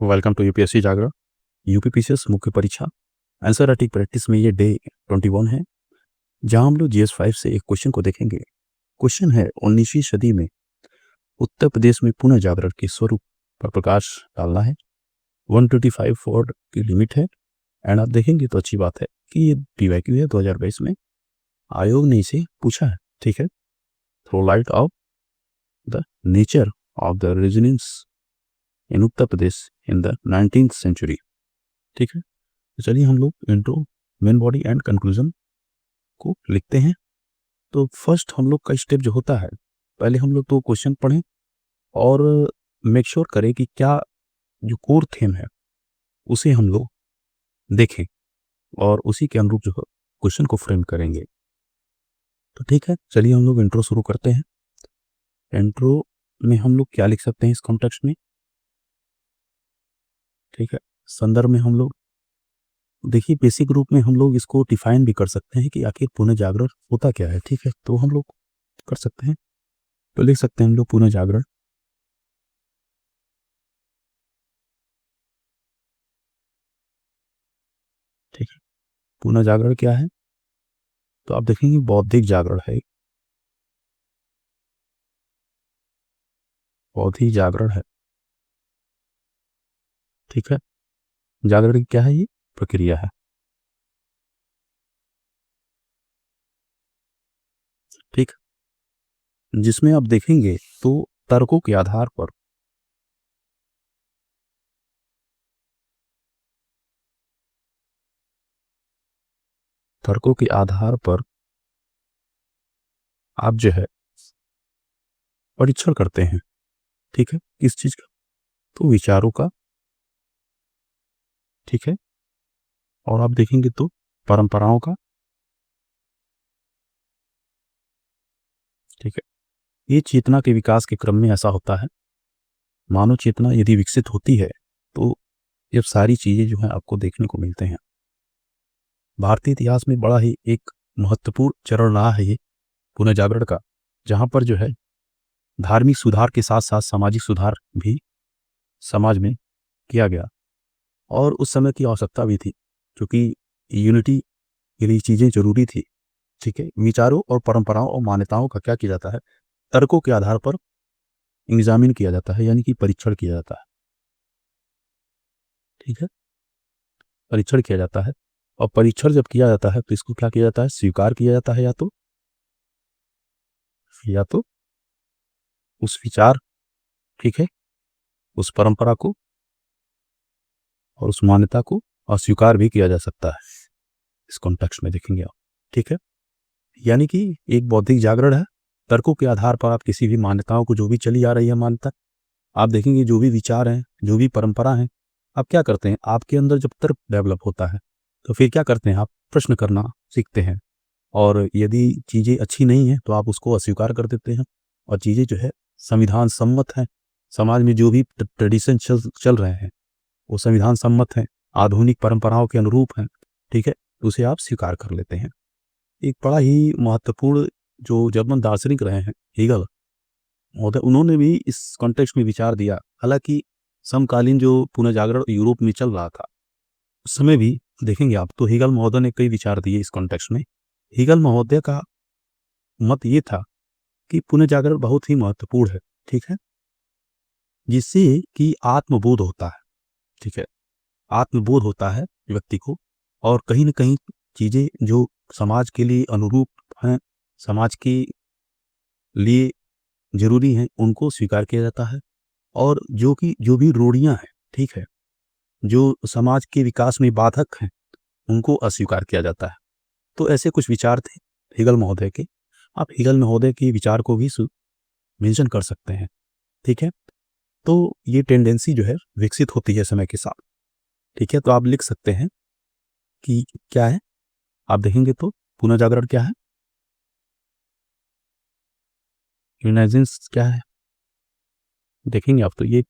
Welcome to UPSC Jagran. UPPCS मुख्य परीक्षा answer writing practice में ये डे 21 है, जहां हम लोग जीएस 5 से एक क्वेश्चन को देखेंगे। क्वेश्चन है 19वीं सदी में उत्तर प्रदेश में पुनः जागरण के स्वरूप पर प्रकाश डालना है। 125 वर्ड की लिमिट है एंड आप देखेंगे तो अच्छी बात है कि ये पीवाईक्यू है 2022 में आयोग ने इसे पूछा है। ठीक है, throw light of the nature of the residence in Uttar Pradesh in the 19th century. ठीक है, तो चलिए हम लोग intro, main body and conclusion को लिखते हैं। तो फर्स्ट हम लोग का स्टेप जो होता है, पहले हम लोग तो क्वेश्चन पढ़ें और मेक श्योर करें कि क्या जो कोर थीम है उसे हम लोग देखें और उसी के अनुरूप जो है क्वेश्चन को फ्रेम करेंगे। तो ठीक है, चलिए हम लोग इंट्रो शुरू करते हैं। इंट्रो में हम लोग क्या लिख सकते हैं इस कॉन्टेक्स्ट में? ठीक है, संदर्भ में हम लोग देखिए बेसिक रूप में हम लोग इसको डिफाइन भी कर सकते हैं कि आखिर पुनः जागरण होता क्या है। ठीक है, तो हम लोग कर सकते हैं, तो लिख सकते हैं हम लोग पुनः जागरण। ठीक है, पुनः जागरण क्या है? तो आप देखेंगे बौद्धिक जागरण है, बौद्धिक जागरण है। ठीक है, जागरण की क्या है? ये प्रक्रिया है। ठीक, जिसमें आप देखेंगे तो तर्कों के आधार पर तर्कों के आधार पर आप जो है परीक्षण करते हैं। ठीक है, किस चीज का? तो विचारों का। ठीक है, और आप देखेंगे तो परंपराओं का। ठीक है, ये चेतना के विकास के क्रम में ऐसा होता है। मानव चेतना यदि विकसित होती है तो ये सारी चीजें जो है आपको देखने को मिलते हैं। भारतीय इतिहास में बड़ा ही एक महत्वपूर्ण चरण रहा है ये पुनः जागरण का, जहां पर जो है धार्मिक सुधार के साथ साथ सामाजिक सुधार भी समाज में किया गया और उस समय की आवश्यकता भी थी, क्योंकि यूनिटी के लिए चीजें जरूरी थी। ठीक है, विचारों और परंपराओं और मान्यताओं का क्या किया जाता है? तर्कों के आधार पर एग्जामिन किया जाता है, यानी कि परीक्षण किया जाता है। ठीक है, परीक्षण किया जाता है और परीक्षण जब किया जाता है तो इसको क्या किया जाता है? स्वीकार किया जाता है, या तो उस विचार, ठीक है, उस परंपरा को और उस मान्यता को अस्वीकार भी किया जा सकता है। इस कॉन्टेक्स्ट में देखेंगे आप। ठीक है, यानी कि एक बौद्धिक जागरण है। तर्कों के आधार पर आप किसी भी मान्यताओं को, जो भी चली आ रही है मान्यता, आप देखेंगे जो भी विचार हैं, जो भी परंपरा है, आप क्या करते हैं? आपके अंदर जब तर्क डेवलप होता है तो फिर क्या करते हैं? आप प्रश्न करना सीखते हैं और यदि चीज़ें अच्छी नहीं है तो आप उसको अस्वीकार कर देते हैं और चीज़ें जो है संविधान सम्मत हैं, समाज में जो भी ट्रेडिशन चल चल रहे हैं वो संविधान सम्मत हैं, आधुनिक परंपराओं के अनुरूप हैं। ठीक है, तो उसे आप स्वीकार कर लेते हैं। एक बड़ा ही महत्वपूर्ण जो जर्मन दार्शनिक रहे हैं, हेगल महोदय, उन्होंने भी इस कॉन्टेक्स्ट में विचार दिया। हालांकि समकालीन जो पुनर्जागरण यूरोप में चल रहा था उस समय भी देखेंगे आप तो हेगल महोदय ने कई विचार दिए इस कॉन्टेक्स्ट में। हेगल महोदय का मत ये था कि पुनर्जागरण बहुत ही महत्वपूर्ण है। ठीक है, जिससे कि आत्मबोध होता है। ठीक है, आत्मबोध होता है व्यक्ति को और कहीं न कहीं चीज़ें जो समाज के लिए अनुरूप हैं, समाज के लिए ज़रूरी हैं, उनको स्वीकार किया जाता है और जो भी रूढ़ियाँ हैं, ठीक है, जो समाज के विकास में बाधक हैं, उनको अस्वीकार किया जाता है। तो ऐसे कुछ विचार थे हेगल महोदय के। आप हेगल महोदय के विचार को भी मेंशन कर सकते हैं। ठीक है, तो ये टेंडेंसी जो है विकसित होती है समय के साथ। ठीक है, तो आप लिख सकते हैं कि क्या है? आप देखेंगे तो पुनः जागरण क्या है? यूनाइजेंस क्या है? देखेंगे आप तो ये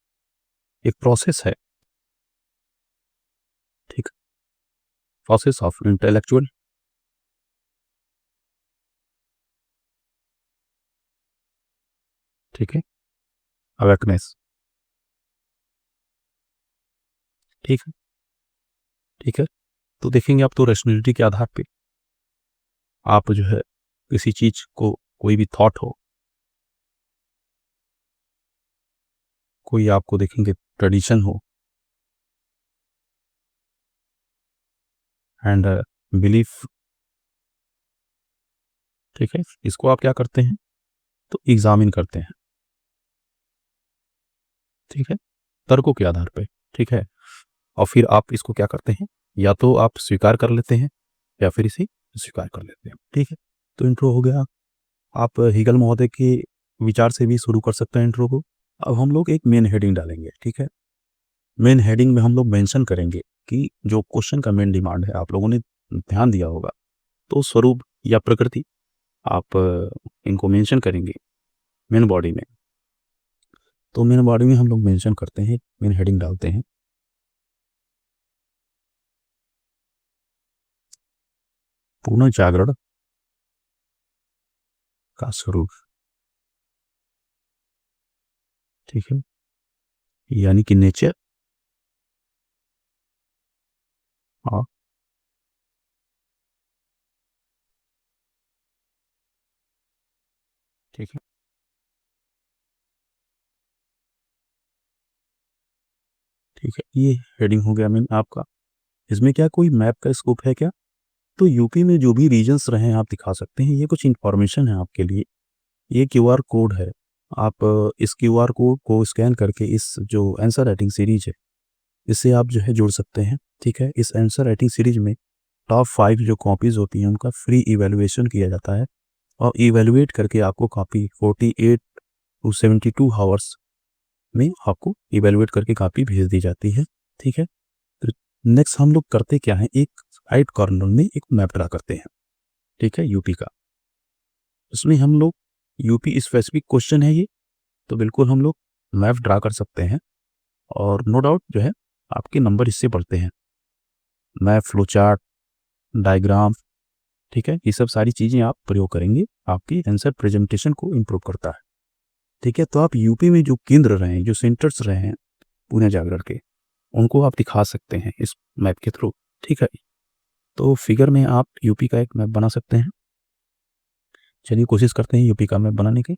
एक प्रोसेस है। ठीक, प्रोसेस ऑफ इंटेलेक्चुअल, ठीक है, अवेकनेस। ठीक है, ठीक है। तो देखेंगे आप तो रैशनैलिटी के आधार पे आप जो है किसी चीज को, कोई भी थॉट हो, कोई आपको देखेंगे ट्रेडिशन हो एंड बिलीफ, ठीक है, इसको आप क्या करते हैं तो एग्जामिन करते हैं, ठीक है, तर्कों के आधार पे, ठीक है। और फिर आप इसको क्या करते हैं, या तो आप स्वीकार कर लेते हैं या फिर इसे स्वीकार कर लेते हैं, ठीक है। तो इंट्रो हो गया। आप हीगल महोदय के विचार से भी शुरू कर सकते हैं इंट्रो को। अब हम लोग एक मेन हेडिंग डालेंगे, ठीक है। मेन हेडिंग में हम लोग मेंशन करेंगे कि जो क्वेश्चन का मेन डिमांड है, आप लोगों ने ध्यान दिया होगा, तो स्वरूप या प्रकृति, आप इनको मेंशन करेंगे मेन बॉडी में। तो मेन बॉडी में हम लोग मेंशन करते हैं, मेन हेडिंग डालते हैं, पुनर्जागरण का स्वरूप, ठीक है, यानी कि नेचर। हाँ, ठीक है, ठीक है, ये हेडिंग हो गया मेन आपका। इसमें क्या कोई मैप का स्कोप है क्या? तो यूपी में जो भी रीजन्स रहे हैं आप दिखा सकते हैं, ये कुछ इन्फॉर्मेशन है आपके लिए। ये क्यूआर कोड है, आप इस क्यूआर कोड को स्कैन करके इस जो आंसर राइटिंग सीरीज है, इससे आप जो है जुड़ सकते हैं, ठीक है। इस आंसर राइटिंग सीरीज में टॉप 5 जो कॉपीज होती हैं उनका फ्री इवैल्यूएशन किया जाता है, और इवैल्यूएट करके आपको कॉपी 48 टू 72 हावर्स में आपको इवैल्यूएट करके कॉपी भेज दी जाती है, ठीक है। तो नेक्स्ट हम लोग करते क्या है, एक राइट कॉर्नर में एक मैप ड्रा करते हैं, ठीक है, यूपी का। उसमें हम लोग यूपी स्पेसिफिक क्वेश्चन है ये, तो बिल्कुल हम लोग मैप ड्रा कर सकते हैं, और नो डाउट जो है आपके नंबर इससे बढ़ते हैं। मैप, फ्लो चार्ट, डायग्राम, ठीक है, ये सब सारी चीज़ें आप प्रयोग करेंगे, आपकी आंसर प्रेजेंटेशन को इम्प्रूव करता है, ठीक है। तो आप यूपी में जो केंद्र रहे हैं, जो सेंटर्स रहे हैं पुणे जागरण के, उनको आप दिखा सकते हैं इस मैप के थ्रू, ठीक है। तो फिगर में आप यूपी का एक मैप बना सकते हैं। चलिए कोशिश करते हैं यूपी का मैप बनाने की।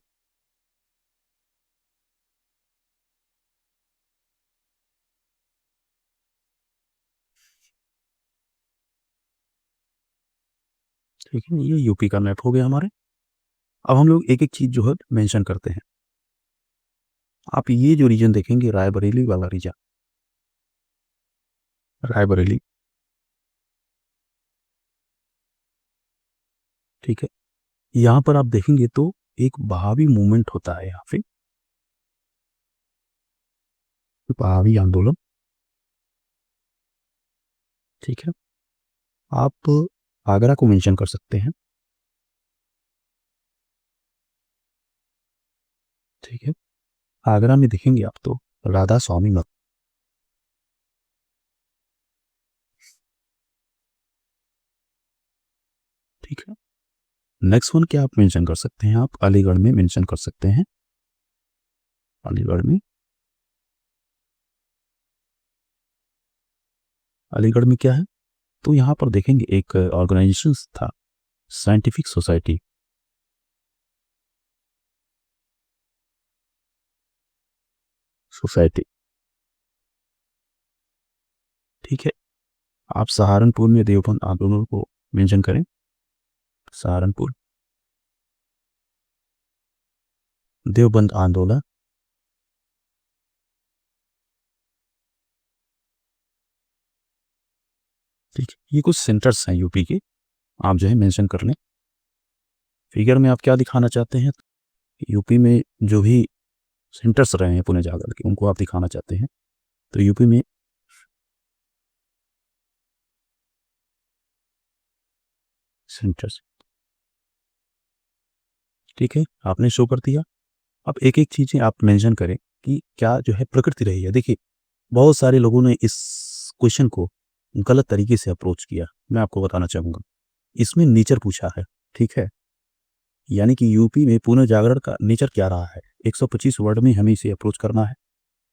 ठीक है, ये यूपी का मैप हो गया हमारे। अब हम लोग एक एक चीज़ जो है मेंशन करते हैं। आप ये जो रीजन देखेंगे, रायबरेली वाला रीजन, रायबरेली, ठीक है, यहाँ पर आप देखेंगे तो एक बहावी मूवमेंट होता है यहाँ पे, बहावी आंदोलन, ठीक है। आप आगरा को मेंशन कर सकते हैं, ठीक है। आगरा में देखेंगे आप तो राधा स्वामी मठ, ठीक है। नेक्स्ट वन क्या आप मेंशन कर सकते हैं, आप अलीगढ़ में मेंशन कर सकते हैं, अलीगढ़ में, अलीगढ़ में क्या है, तो यहाँ पर देखेंगे एक ऑर्गेनाइजेशन था, साइंटिफिक सोसाइटी, सोसाइटी, ठीक है। आप सहारनपुर में देवबंद आंदोलन को मेंशन करें, सहारनपुर देवबंद आंदोलन, ठीक है। ये कुछ सेंटर्स हैं यूपी के, आप जो है मेंशन कर लें। फिगर में आप क्या दिखाना चाहते हैं, यूपी में जो भी सेंटर्स रहे हैं पुणे जाकर के, उनको आप दिखाना चाहते हैं। तो यूपी में सेंटर्स, ठीक है, आपने शो कर दिया। अब एक एक चीज़ें आप मेंशन करें कि क्या जो है प्रकृति रही है। देखिए, बहुत सारे लोगों ने इस क्वेश्चन को गलत तरीके से अप्रोच किया, मैं आपको बताना चाहूँगा। इसमें नेचर पूछा है, ठीक है, यानी कि यूपी में पुनर्जागरण का नेचर क्या रहा है, 125 वर्ड में हमें इसे अप्रोच करना है,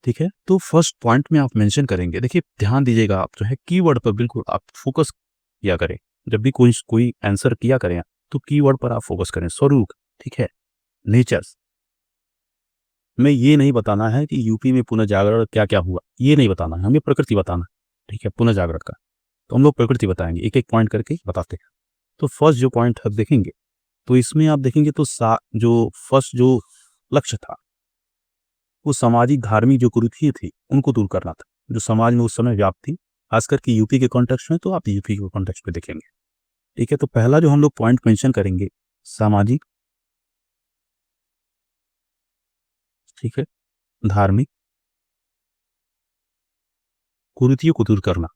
ठीक है, तो फर्स्ट पॉइंट में आप मेंशन करेंगे, देखिए ध्यान दीजिएगा, आप जो है कीवर्ड पर बिल्कुल आप फोकस किया करें। जब भी कोई आंसर किया करें तो कीवर्ड पर आप फोकस करें। स्वरूप, ठीक है, नेचर्स में ये नहीं बताना है कि यूपी में पुनर्जागरण क्या क्या हुआ, ये नहीं बताना है, हमें प्रकृति बताना है, ठीक है, पुनर्जागरण का। तो हम लोग प्रकृति बताएंगे, एक एक पॉइंट करके बताते हैं। तो फर्स्ट जो पॉइंट आप देखेंगे, तो इसमें आप देखेंगे तो जो फर्स्ट जो लक्ष्य था वो सामाजिक धार्मिक जो कुरीतियां थी उनको दूर करना था, जो समाज में उस समय व्याप्त थी, खास करके यूपी के कॉन्टेक्स्ट में, तो आप यूपी के कॉन्टेक्स्ट में देखेंगे। ठीक है, तो पहला जो हम लोग पॉइंट मेंशन करेंगे, सामाजिक, ठीक है, धार्मिक कुरीतियों को दूर करना।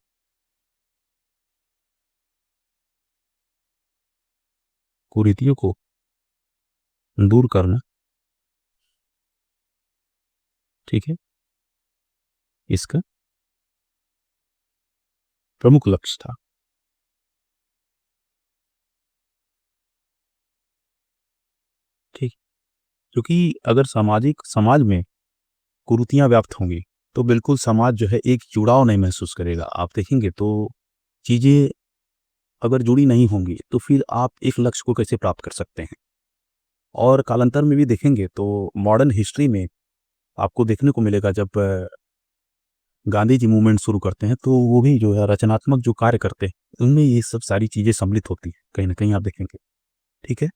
कुरीतियों को दूर करना, ठीक है, इसका प्रमुख लक्ष्य था। ठीक, क्योंकि अगर समाज में कुरीतियां व्याप्त होंगी तो बिल्कुल समाज जो है एक जुड़ाव नहीं महसूस करेगा। आप देखेंगे तो चीजें अगर जुड़ी नहीं होंगी तो फिर आप एक लक्ष्य को कैसे प्राप्त कर सकते हैं। और कालांतर में भी देखेंगे तो मॉडर्न हिस्ट्री में आपको देखने को मिलेगा, जब गांधी जी मूवमेंट शुरू करते हैं तो वो भी जो है रचनात्मक जो कार्य करते हैं उनमें ये सब सारी चीजें सम्मिलित होती हैं, कहीं ना कहीं आप देखेंगे। ठीक है,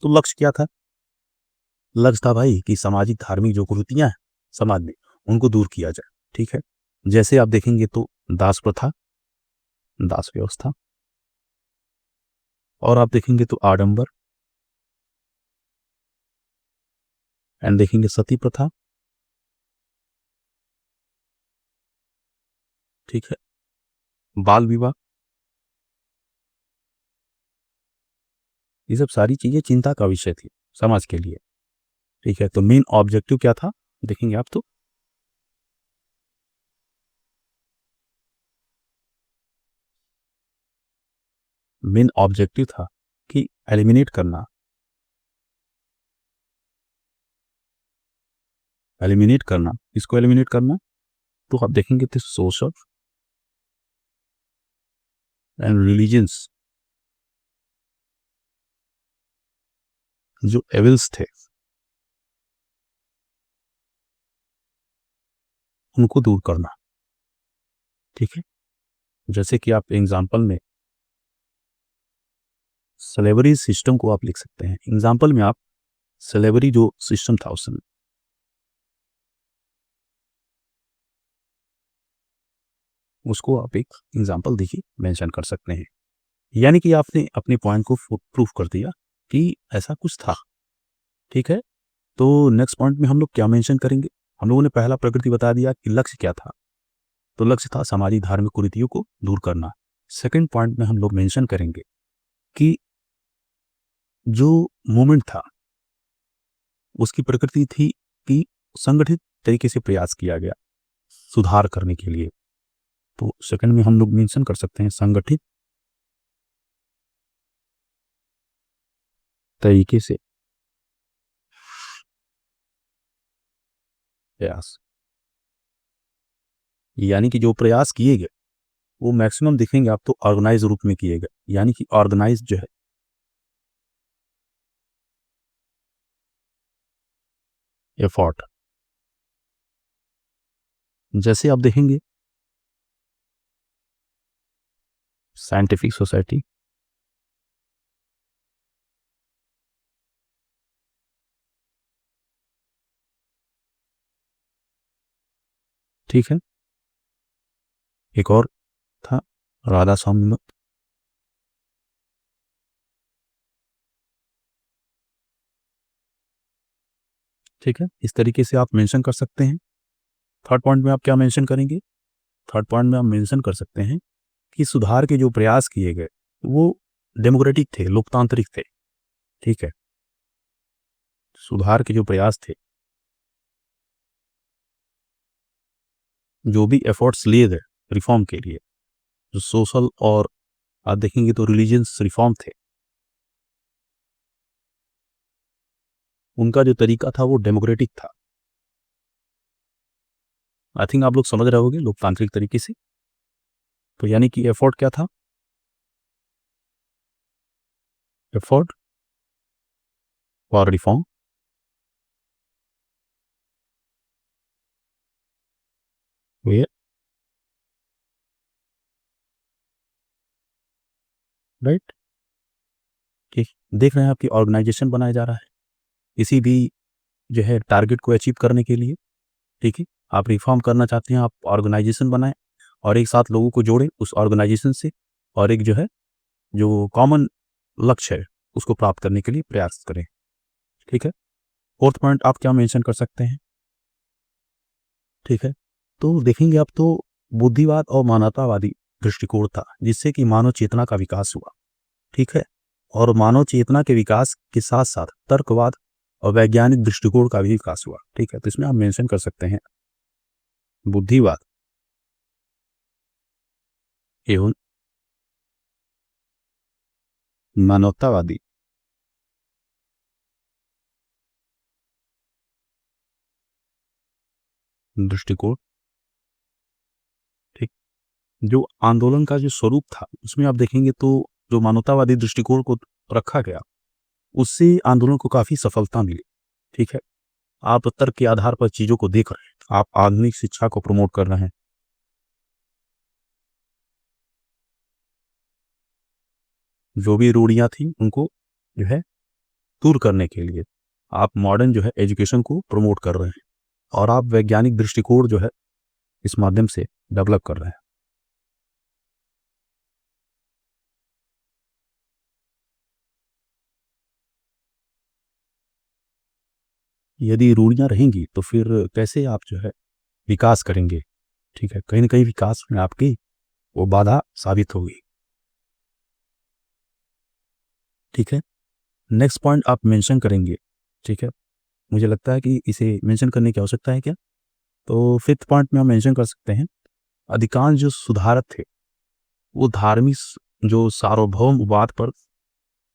तो लक्ष्य क्या था? लक्ष्य था भाई कि सामाजिक धार्मिक जो कुरीतियां हैं समाज में उनको दूर किया जाए। ठीक है, जैसे आप देखेंगे तो दास प्रथा, दास व्यवस्था, और आप देखेंगे तो आडंबर, एंड देखेंगे सती प्रथा, ठीक है, बाल विवाह, ये सब सारी चीजें चिंता का विषय थी समाज के लिए। ठीक है, तो मेन ऑब्जेक्टिव क्या था देखेंगे आप तो मेन ऑब्जेक्टिव था कि एलिमिनेट करना, एलिमिनेट करना, इसको एलिमिनेट करना। तो आप देखेंगे तो सोशल एंड रिलीजियंस जो एविल्स थे उनको दूर करना। ठीक है, जैसे कि आप एग्जाम्पल में स्लेवरी सिस्टम को आप लिख सकते हैं। एग्जाम्पल में आप स्लेवरी जो सिस्टम था उस समय, उसको आप एक एग्जाम्पल देखिए मेंशन कर सकते हैं। यानी कि आपने अपने पॉइंट को प्रूफ कर दिया कि ऐसा कुछ था। ठीक है, तो नेक्स्ट पॉइंट में हम लोग क्या मेंशन करेंगे? हम लोगों ने पहला प्रकृति बता दिया कि लक्ष्य क्या था, तो लक्ष्य था सामाजिक धार्मिक कुरीतियों को दूर करना। सेकंड पॉइंट में हम लोग मेंशन करेंगे कि जो मूवमेंट था उसकी प्रकृति थी कि संगठित तरीके से प्रयास किया गया सुधार करने के लिए। तो सेकंड में हम लोग मेंशन कर सकते हैं संगठित तरीके से प्रयास, यानी कि जो प्रयास किए गए वो मैक्सिमम दिखेंगे आप तो ऑर्गेनाइज रूप में किए गए, यानी कि ऑर्गेनाइज जो है एफर्ट। जैसे आप देखेंगे साइंटिफिक सोसाइटी, ठीक है, एक और था राधा स्वामी मत, ठीक है, इस तरीके से आप मेंशन कर सकते हैं। थर्ड पॉइंट में आप क्या मेंशन करेंगे? थर्ड पॉइंट में आप मेंशन कर सकते हैं कि सुधार के जो प्रयास किए गए वो डेमोक्रेटिक थे, लोकतांत्रिक थे। ठीक है, सुधार के जो प्रयास थे, जो भी एफर्ट्स लिए गए रिफॉर्म के लिए, जो सोशल और आप देखेंगे तो रिलीजियस रिफॉर्म थे, उनका जो तरीका था वो डेमोक्रेटिक था। आई थिंक आप लोग समझ रहे होगे लोकतांत्रिक तरीके से। तो यानी कि एफर्ट क्या था? Effort for reform, way right. ठीक, देख रहे हैं आपकी ऑर्गेनाइजेशन बनाया जा रहा है इसी भी जो है टारगेट को अचीव करने के लिए। ठीक है, आप रिफॉर्म करना चाहते हैं, आप ऑर्गेनाइजेशन बनाएं और एक साथ लोगों को जोड़ें उस ऑर्गेनाइजेशन से, और एक जो है जो कॉमन लक्ष्य है उसको प्राप्त करने के लिए प्रयास करें। ठीक है, फोर्थ पॉइंट आप क्या मेंशन कर सकते हैं? ठीक है, तो देखेंगे आप तो बुद्धिवाद और मानवतावादी दृष्टिकोण था जिससे कि मानव चेतना का विकास हुआ। ठीक है, और मानव चेतना के विकास के साथ साथ तर्कवाद और वैज्ञानिक दृष्टिकोण का भी विकास हुआ। ठीक है, तो इसमें आप मेंशन कर सकते हैं बुद्धिवाद एवं मानवतावादी दृष्टिकोण। ठीक, जो आंदोलन का जो स्वरूप था उसमें आप देखेंगे तो जो मानवतावादी दृष्टिकोण को रखा गया उससे आंदोलन को काफी सफलता मिली। ठीक है, आप तर्क के आधार पर चीजों को देख रहे हैं, आप आधुनिक शिक्षा को प्रमोट कर रहे हैं। जो भी रूढ़ियां थी उनको जो है दूर करने के लिए आप मॉडर्न जो है एजुकेशन को प्रमोट कर रहे हैं, और आप वैज्ञानिक दृष्टिकोण जो है इस माध्यम से डेवलप कर रहे हैं। यदि रूढ़ियां रहेंगी तो फिर कैसे आप जो है विकास करेंगे? ठीक है, कहीं ना कहीं विकास में आपकी वो बाधा साबित होगी। ठीक है, नेक्स्ट पॉइंट आप मेंशन करेंगे। ठीक है, मुझे लगता है कि इसे मेंशन करने की आवश्यकता है क्या? तो फिफ्थ पॉइंट में हम मेंशन कर सकते हैं अधिकांश जो सुधारक थे वो धार्मिक जो सार्वभौमवाद पर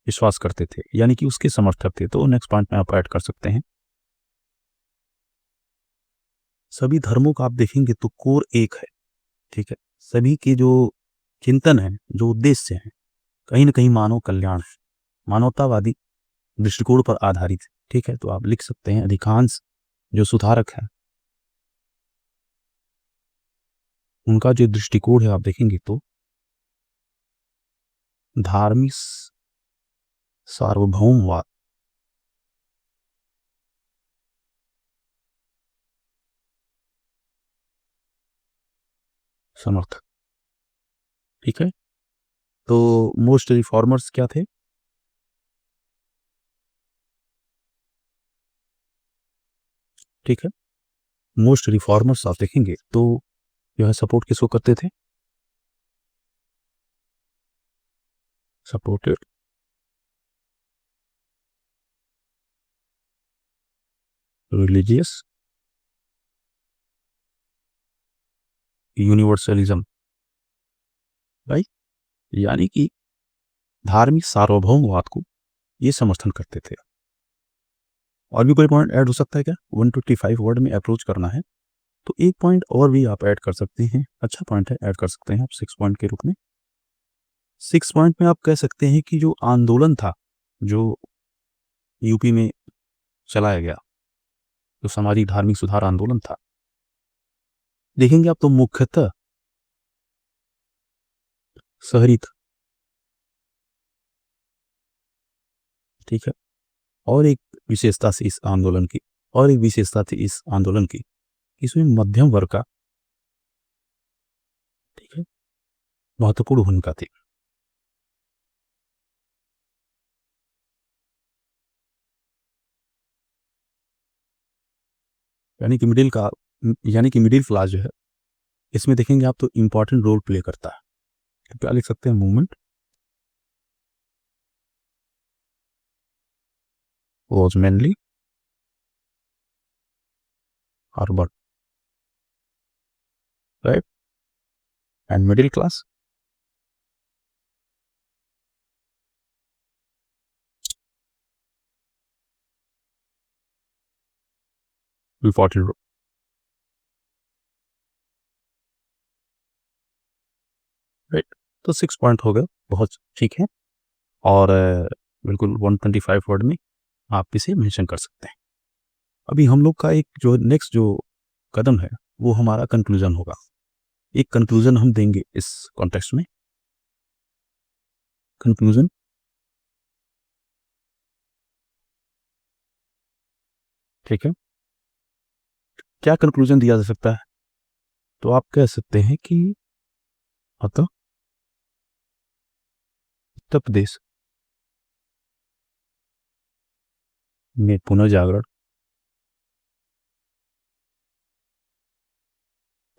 विश्वास करते थे, यानी कि उसके समर्थक थे। तो नेक्स्ट पॉइंट में आप ऐड कर सकते हैं सभी धर्मों का आप देखेंगे तो कोर एक है। ठीक है, सभी के जो चिंतन है, जो उद्देश्य है, कहीं ना कहीं मानव कल्याण है, मानवतावादी दृष्टिकोण पर आधारित है। ठीक है, तो आप लिख सकते हैं अधिकांश जो सुधारक हैं उनका जो दृष्टिकोण है आप देखेंगे तो धार्मिक सार्वभौमवाद समर्थक। ठीक है, तो मोस्ट रिफॉर्मर्स क्या थे? ठीक है, मोस्ट रिफॉर्मर्स आप देखेंगे तो जो है सपोर्ट किसको करते थे? Supported religious universalism. राइट, यानी कि धार्मिक सार्वभौमवाद को ये समर्थन करते थे। और भी कोई पॉइंट ऐड हो सकता है क्या? 125 वर्ड में अप्रोच करना है तो एक पॉइंट और भी आप ऐड कर सकते हैं, अच्छा पॉइंट है, ऐड कर सकते हैं आप 6 पॉइंट के रूप में। 6 पॉइंट में आप कह सकते हैं कि जो आंदोलन था जो यूपी में चलाया गया, जो सामाजिक धार्मिक सुधार आंदोलन था, देखेंगे आप तो मुख्यतः शहरी था। ठीक है, और एक विशेषता से इस आंदोलन की, और एक विशेषता थी इस आंदोलन की, इसमें मध्यम वर्ग का, ठीक है, महत्वपूर्ण भूमिका थी। यानी कि मिडिल क्लास जो है इसमें देखेंगे आप तो इंपॉर्टेंट रोल प्ले करता है। तो क्या लिख सकते हैं? Movement was mainly urban, right, and middle class important तो 6 पॉइंट हो गए, बहुत ठीक है। और बिल्कुल 125 वर्ड में आप इसे मेंशन कर सकते हैं। अभी हम लोग का एक जो नेक्स्ट जो कदम है वो हमारा कंक्लूजन होगा। एक कंक्लूजन हम देंगे इस कॉन्टेक्स्ट में। कंक्लूजन ठीक है, क्या कंक्लूजन दिया जा सकता है? तो आप कह सकते हैं कि अतः उत्तर प्रदेश में पुनर्जागरण,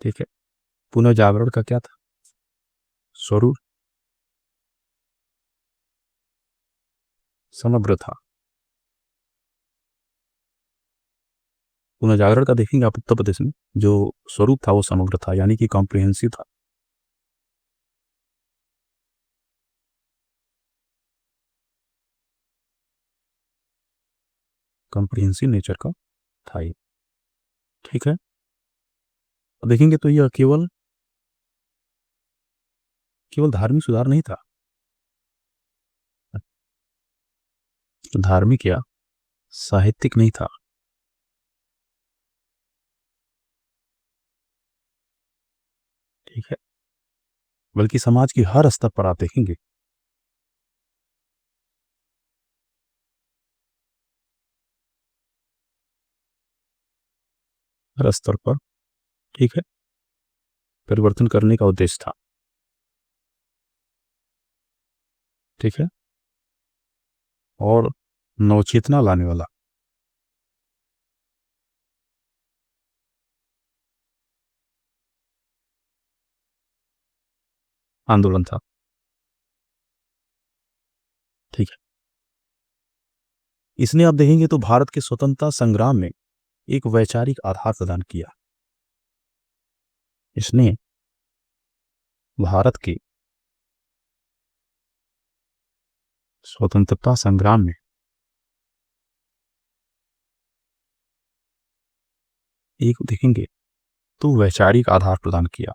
ठीक है, पुनर्जागरण का क्या था स्वरूप? समग्र था। पुनर्जागरण का देखेंगे आप उत्तर प्रदेश में जो स्वरूप था वो समग्र था, यानी कि कॉम्प्रिहेंसिव था। कॉम्प्रिहेंसिव नेचर का था ये, ठीक है। अब देखेंगे तो यह केवल केवल धार्मिक सुधार नहीं था, धार्मिक या साहित्यिक नहीं था, ठीक है, बल्कि समाज के हर स्तर पर आप देखेंगे हर स्तर पर, ठीक है, परिवर्तन करने का उद्देश्य था, ठीक है, और नवचेतना लाने वाला। आंदोलन था, ठीक है। इसने आप देखेंगे तो भारत के स्वतंत्रता संग्राम में एक वैचारिक आधार प्रदान किया। इसने भारत के स्वतंत्रता संग्राम में एक देखेंगे तो वैचारिक आधार प्रदान किया।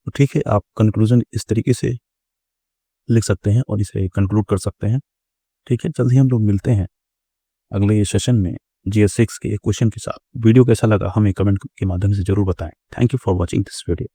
तो ठीक है, आप कंक्लूजन इस तरीके से लिख सकते हैं और इसे कंक्लूड कर सकते हैं, ठीक है। जल्द ही हम लोग मिलते हैं अगले सेशन में GS6 के एक क्वेश्चन के साथ। वीडियो कैसा लगा हमें कमेंट के माध्यम से जरूर बताएं। Thank you for watching this video.